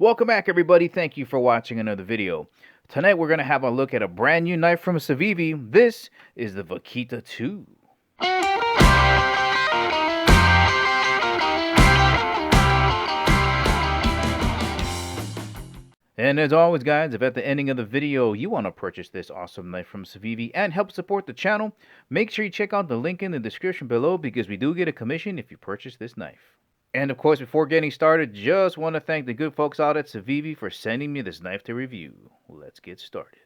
Welcome back, everybody. Thank you for watching another video. Tonight we're going to have a look at a brand new knife from Civivi. This is the Vaquita 2. And as always, guys, if at the ending of the video you want to purchase this awesome knife from Civivi and help support the channel, make sure you check out the link in the description below because we do get a commission if you purchase this knife. And of course, before getting started, just want to thank the good folks out at Civivi for sending me this knife to review. Let's get started.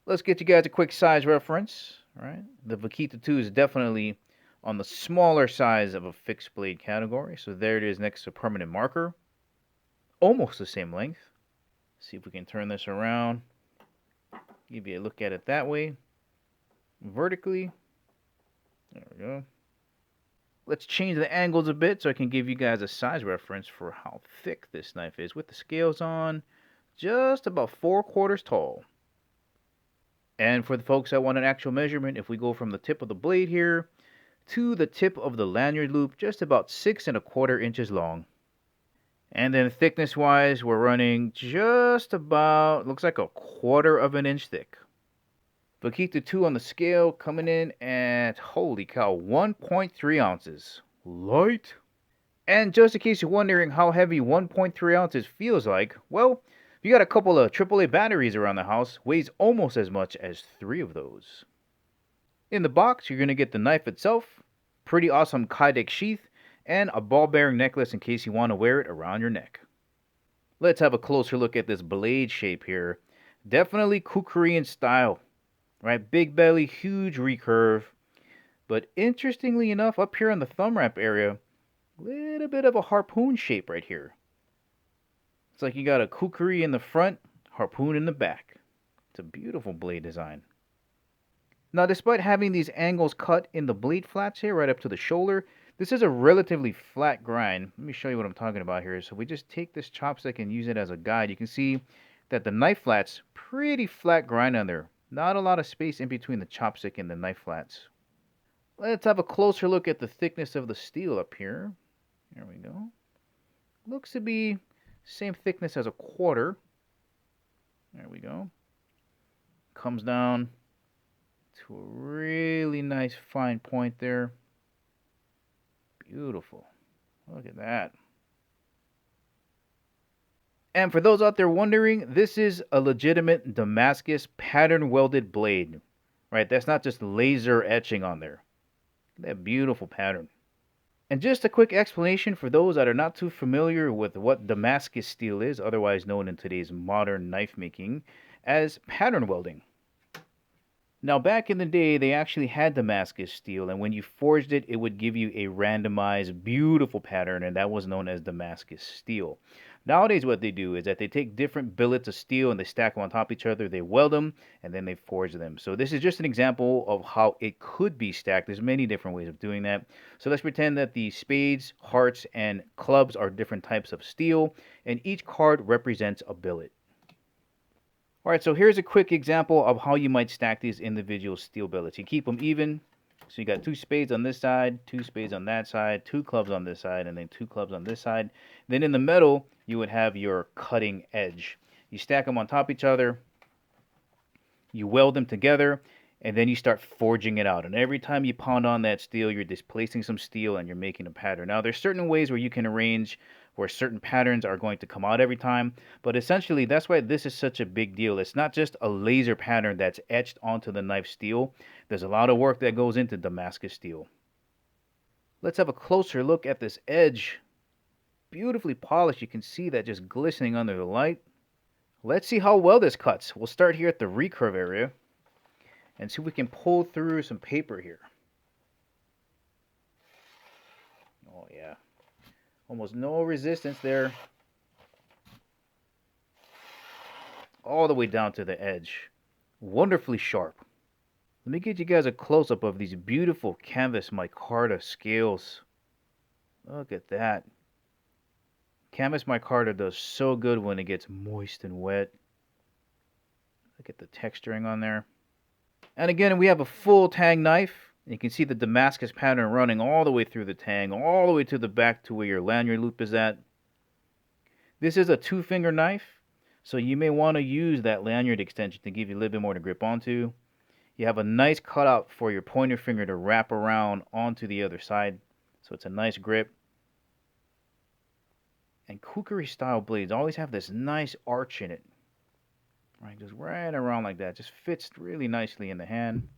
Let's get you guys a quick size reference. All right, the Vaquita 2 is definitely on the smaller size of a fixed blade category. So there it is next to permanent marker. Almost the same length. See if we can turn this around. Give you a look at it that way. Vertically. There we go. Let's change the angles a bit so I can give you guys a size reference for how thick this knife is. With the scales on, just about 4/4 tall. And for the folks that want an actual measurement, if we go from the tip of the blade here to the tip of the lanyard loop, just about 6¼ inches long. And then thickness wise, we're running just about, looks like 1/4 inch thick. Vaquita 2 on the scale coming in at, holy cow, 1.3 ounces. Light. And just in case you're wondering how heavy 1.3 ounces feels like, well, if you got a couple of AAA batteries around the house, weighs almost as much as 3 of those. In the box, you're going to get the knife itself, pretty awesome Kydex sheath, and a ball bearing necklace in case you want to wear it around your neck. Let's have a closer look at this blade shape here. Definitely Kukuri in style. Right, big belly, huge recurve, but interestingly enough, up here on the thumb wrap area, a little bit of a harpoon shape right here. It's like you got a kukuri in the front, harpoon in the back. It's a beautiful blade design. Now, despite having these angles cut in the blade flats here, right up to the shoulder, this is a relatively flat grind. Let me show you what I'm talking about here. So we just take this chopstick and use it as a guide. You can see that the knife flat's pretty flat grind on there. Not a lot of space in between the chopstick and the knife flats. Let's have a closer look at the thickness of the steel up here. There we go. Looks to be same thickness as 1/4. There we go. Comes down to a really nice fine point there. Beautiful. Look at that. And for those out there wondering, this is a legitimate Damascus pattern welded blade, right? That's not just laser etching on there. That beautiful pattern. And just a quick explanation for those that are not too familiar with what Damascus steel is, otherwise known in today's modern knife making as pattern welding. Now, back in the day, they actually had Damascus steel, and when you forged it, it would give you a randomized, beautiful pattern, and that was known as Damascus steel. Nowadays, what they do is that they take different billets of steel and they stack them on top of each other, they weld them, and then they forge them. So this is just an example of how it could be stacked. There's many different ways of doing that. So let's pretend that the spades, hearts, and clubs are different types of steel, and each card represents a billet. Alright, so here's a quick example of how you might stack these individual steel billets. You keep them even. So you got 2 spades on this side, 2 spades on that side, 2 clubs on this side, and then 2 clubs on this side. Then in the middle, you would have your cutting edge. You stack them on top of each other, you weld them together, and then you start forging it out. And every time you pound on that steel, you're displacing some steel and you're making a pattern. Now, there's certain ways where you can arrange where certain patterns are going to come out every time. But essentially, that's why this is such a big deal. It's not just a laser pattern that's etched onto the knife steel. There's a lot of work that goes into Damascus steel. Let's have a closer look at this edge. Beautifully polished. You can see that just glistening under the light. Let's see how well this cuts. We'll start here at the recurve area and see if we can pull through some paper here. Oh yeah. Almost no resistance there. All the way down to the edge. Wonderfully sharp. Let me get you guys a close-up of these beautiful canvas micarta scales. Look at that. Canvas micarta does so good when it gets moist and wet. Look at the texturing on there. And again, we have a full tang knife. You can see the Damascus pattern running all the way through the tang, all the way to the back to where your lanyard loop is at. This is a 2-finger knife, so you may want to use that lanyard extension to give you a little bit more to grip onto. You have a nice cutout for your pointer finger to wrap around onto the other side, so it's a nice grip. And Kukuri style blades always have this nice arch in it. Right, just right around like that. Just fits really nicely in the hand.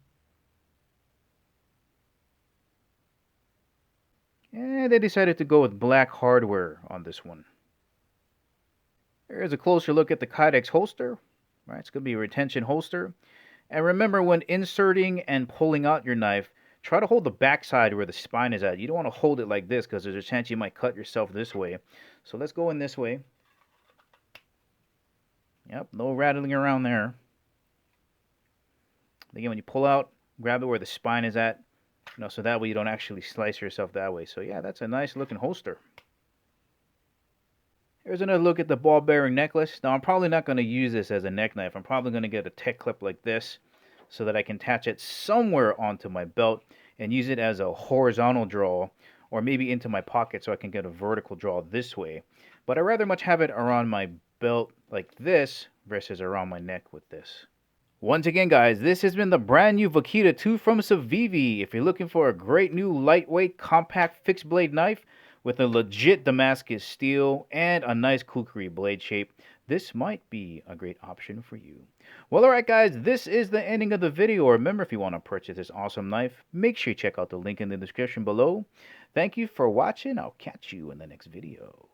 And they decided to go with black hardware on this one. Here's a closer look at the Kydex holster. Right, it's going to be a retention holster. And remember, when inserting and pulling out your knife, try to hold the backside where the spine is at. You don't want to hold it like this because there's a chance you might cut yourself this way. So let's go in this way. Yep, no rattling around there. Again, when you pull out, grab it where the spine is at. So that way you don't actually slice yourself that way. So yeah, that's a nice looking holster. Here's another look at the ball bearing necklace. Now I'm probably not going to use this as a neck knife. I'm probably going to get a tech clip like this so that I can attach it somewhere onto my belt and use it as a horizontal draw, or maybe into my pocket so I can get a vertical draw this way. But I'd rather much have it around my belt like this versus around my neck with this. Once again, guys, this has been the brand new Vaquita 2 from Civivi. If you're looking for a great new lightweight compact fixed blade knife with a legit Damascus steel and a nice Kukuri blade shape, this might be a great option for you. Well, alright guys, this is the ending of the video. Remember, if you want to purchase this awesome knife, make sure you check out the link in the description below. Thank you for watching. I'll catch you in the next video.